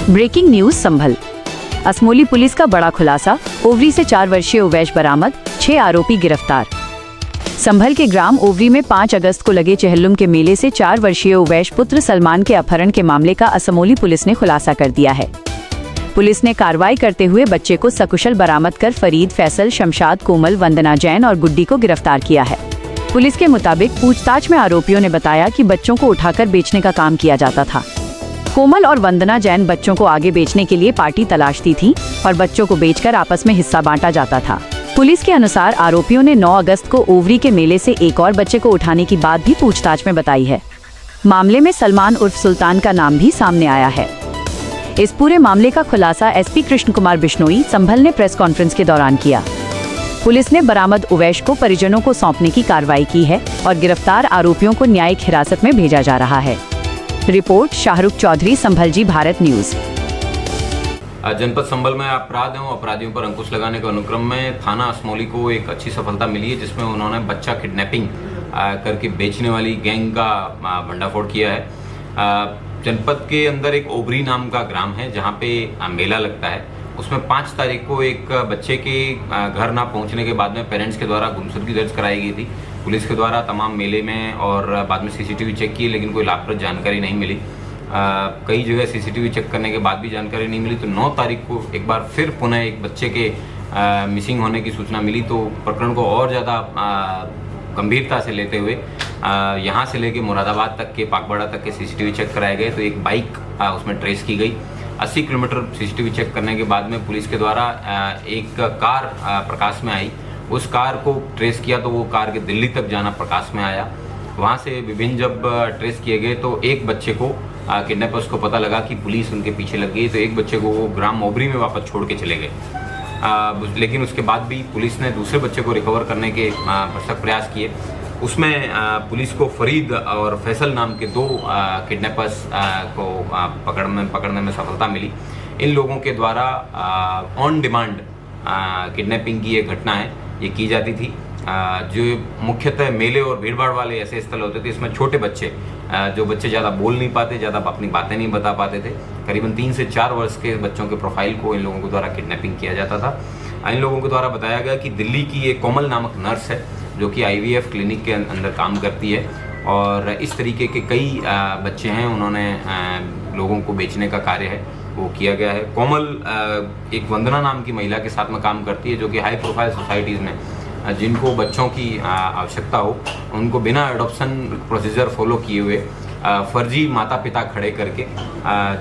Breaking news संभल। Asmoli police का बड़ा खुलासा, ओवरी से 4 वर्षीय उवैश बरामद, 6 आरोपी गिरफ्तार। संभल के ग्राम ओवरी में 5 अगस्त को लगे चेहल्लुम के मेले से 4 वर्षीय उवैश पुत्र सलमान के अपहरण के मामले का असमोली पुलिस ने खुलासा कर दिया है। पुलिस ने कार्रवाई करते हुए बच्चे को सकुशल बरामद कर फरीद, फैसल, शमशाद, कोमल, वंदना जैन और गुड्डी को गिरफ्तार किया है। पुलिस के मुताबिक पूछताछ में आरोपियों ने बताया कि बच्चों को उठाकर बेचने का काम किया जाता था। कोमल और वंदना जैन बच्चों को आगे बेचने के लिए पार्टी तलाशती थी और बच्चों को बेचकर आपस में हिस्सा बांटा जाता था। पुलिस के अनुसार आरोपियों ने 9 अगस्त को ओवरी के मेले से एक और बच्चे को उठाने की बात भी पूछताछ में बताई है। मामले में सलमान उर्फ सुल्तान का नाम भी सामने आया है। इस पूरे मामले का खुलासा एसपी कृष्ण कुमार बिश्नोई संभल ने प्रेस कॉन्फ्रेंस के दौरान किया। पुलिस ने बरामद उवैश को परिजनों को सौंपने की कार्रवाई की है और गिरफ्तार आरोपियों को न्यायिक हिरासत में भेजा जा रहा है। रिपोर्ट शाहरुख चौधरी, संभल जी, भारत न्यूज। जनपद संभल में अपराध एवं अपराधियों पर अंकुश लगाने के अनुक्रम में थाना असमोली को एक अच्छी सफलता मिली है, जिसमें उन्होंने बच्चा किडनैपिंग करके बेचने वाली गैंग का भंडाफोड़ किया है। जनपद के अंदर एक ओवरी नाम का ग्राम है जहां पे मेला लगता है। उसमें 5 तारीख को एक बच्चे के घर ना पहुंचने के बाद में पेरेंट्स के द्वारा गुमशुदगी दर्ज कराई गई थी। पुलिस के द्वारा तमाम मेले में और बाद में सीसीटीवी चेक किए, लेकिन कोई लाभप्रद जानकारी नहीं मिली। कई जगह सीसीटीवी चेक करने के बाद भी जानकारी नहीं मिली। तो 9 तारीख को एक बार फिर पुनः एक बच्चे के मिसिंग होने की सूचना मिली। तो प्रकरण को और ज़्यादा गंभीरता से लेते हुए यहाँ से लेके मुरादाबाद तक के, पाकबाड़ा तक के सीसीटीवी चेक कराए गए। तो एक बाइक उसमें ट्रेस की गई। 80 किलोमीटर सीसीटीवी चेक करने के बाद में पुलिस के द्वारा एक कार प्रकाश में आई। उस कार को ट्रेस किया तो वो कार के दिल्ली तक जाना प्रकाश में आया। वहाँ से विभिन्न जब ट्रेस किए गए तो एक बच्चे को किडनैपर्स को पता लगा कि पुलिस उनके पीछे लग गई। तो एक बच्चे को वो ग्राम ओवरी में वापस छोड़ के चले गए। लेकिन उसके बाद भी पुलिस ने दूसरे बच्चे को रिकवर करने के भरसक प्रयास किए। उसमें पुलिस को फरीद और फैसल नाम के 2 किडनैपर्स को पकड़ने में सफलता मिली। इन लोगों के द्वारा ऑन डिमांड किडनैपिंग की ये घटना है, ये की जाती थी। जो मुख्यतः मेले और भीड़भाड़ वाले ऐसे स्थल होते थे, इसमें छोटे बच्चे, जो बच्चे ज़्यादा बोल नहीं पाते, ज़्यादा अपनी बातें नहीं बता पाते थे, करीबन 3 से 4 वर्ष के बच्चों के प्रोफाइल को इन लोगों के द्वारा किडनैपिंग किया जाता था। इन लोगों के द्वारा बताया गया कि दिल्ली की एक कोमल नामक नर्स है जो कि IVF क्लिनिक के अंदर काम करती है और इस तरीके के कई बच्चे हैं, उन्होंने लोगों को बेचने का कार्य है वो किया गया है। कोमल एक वंदना नाम की महिला के साथ में काम करती है, जो कि हाई प्रोफाइल सोसाइटीज़ में जिनको बच्चों की आवश्यकता हो, उनको बिना एडॉप्शन प्रोसीजर फॉलो किए हुए फर्जी माता पिता खड़े करके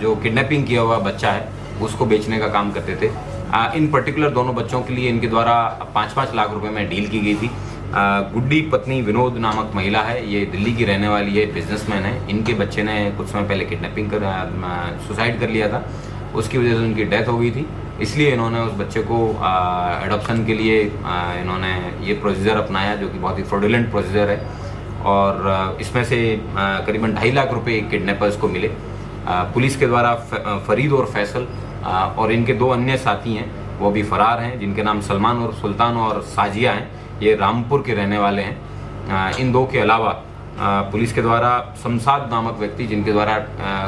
जो किडनैपिंग किया हुआ बच्चा है उसको बेचने का काम करते थे। इन पर्टिकुलर दोनों बच्चों के लिए इनके द्वारा 5-5 लाख रुपए में डील की गई थी। गुड्डी पत्नी विनोद नामक महिला है, ये दिल्ली की रहने वाली है, बिजनेसमैन है। इनके बच्चे ने कुछ समय पहले किडनैपिंग कर सुसाइड कर लिया था, उसकी वजह से उनकी डेथ हो गई थी। इसलिए इन्होंने उस बच्चे को एडॉप्शन के लिए इन्होंने ये प्रोसीजर अपनाया, जो कि बहुत ही फ्रॉडुलेंट प्रोसीजर है। और इसमें से करीबन 2.5 लाख रुपए किडनैपर्स को मिले। पुलिस के द्वारा फरीद और फैसल और इनके 2 अन्य साथी हैं, वो भी फरार हैं, जिनके नाम सलमान और सुल्तान और साजिया हैं। ये रामपुर के रहने वाले हैं। इन 2 के अलावा पुलिस के द्वारा शमशाद नामक व्यक्ति, जिनके द्वारा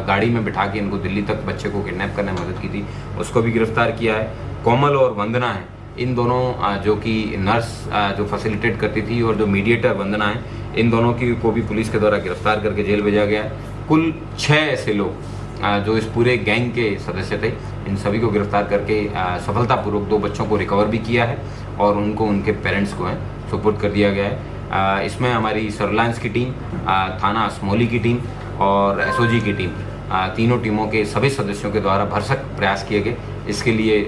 गाड़ी में बिठा के इनको दिल्ली तक बच्चे को किडनैप करने में मदद की थी, उसको भी गिरफ्तार किया है। कोमल और वंदना है, इन दोनों जो कि नर्स जो फैसिलिटेट करती थी और जो मीडिएटर वंदना है, इन दोनों की को भी पुलिस के द्वारा गिरफ्तार करके जेल भेजा गया है। कुल 6 ऐसे लोग जो इस पूरे गैंग के सदस्य थे, इन सभी को गिरफ्तार करके सफलतापूर्वक 2 बच्चों को रिकवर भी किया है और उनको उनके पेरेंट्स को सुपुर्द कर दिया गया है। इसमें हमारी सर्विलांस की टीम, थाना असमोली की टीम और SOG की टीम, तीनों टीमों के सभी सदस्यों के द्वारा भरसक प्रयास किए गए। इसके लिए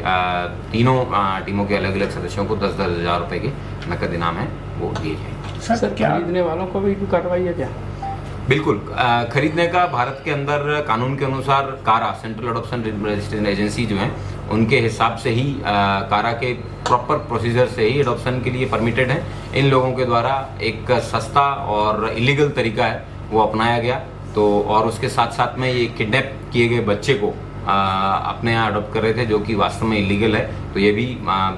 तीनों टीमों के अलग अलग सदस्यों को 10-10 हज़ार रुपये के नकद इनाम है वो दिए जाएंगे। सर, क्या खरीदने वालों को भी कार्रवाई है क्या? बिल्कुल। खरीदने का भारत के अंदर कानून के अनुसार कारा, सेंट्रल एडॉप्शन रजिस्ट्रेशन एजेंसी जो है, उनके हिसाब से ही कारा के प्रॉपर प्रोसीजर से ही एडॉप्शन के लिए परमिटेड है। इन लोगों के द्वारा एक सस्ता और इलीगल तरीका है वो अपनाया गया। तो और उसके साथ साथ में ये किडनैप किए गए बच्चे को अपने यहाँ अडॉप्ट कर रहे थे, जो कि वास्तव में इलीगल है। तो ये भी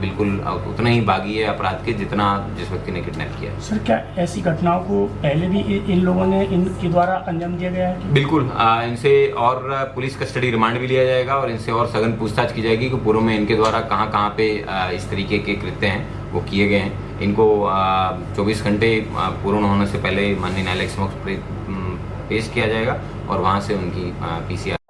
बिल्कुल उतना ही बागी है अपराध के जितना जिस व्यक्ति ने किडनैप किया है। सर, क्या ऐसी घटनाओं को पहले भी इन लोगों ने इनके द्वारा अंजाम दिया गया है? बिल्कुल, इनसे और पुलिस कस्टडी रिमांड भी लिया जाएगा और इनसे और सघन पूछताछ की जाएगी कि पूर्व में इनके द्वारा कहाँ पे इस तरीके के कृत्य हैं वो किए गए हैं। इनको 24 घंटे पूर्ण होने से पहले माननीय न्यायालय के समक्ष पेश किया जाएगा और वहाँ से उनकी PCR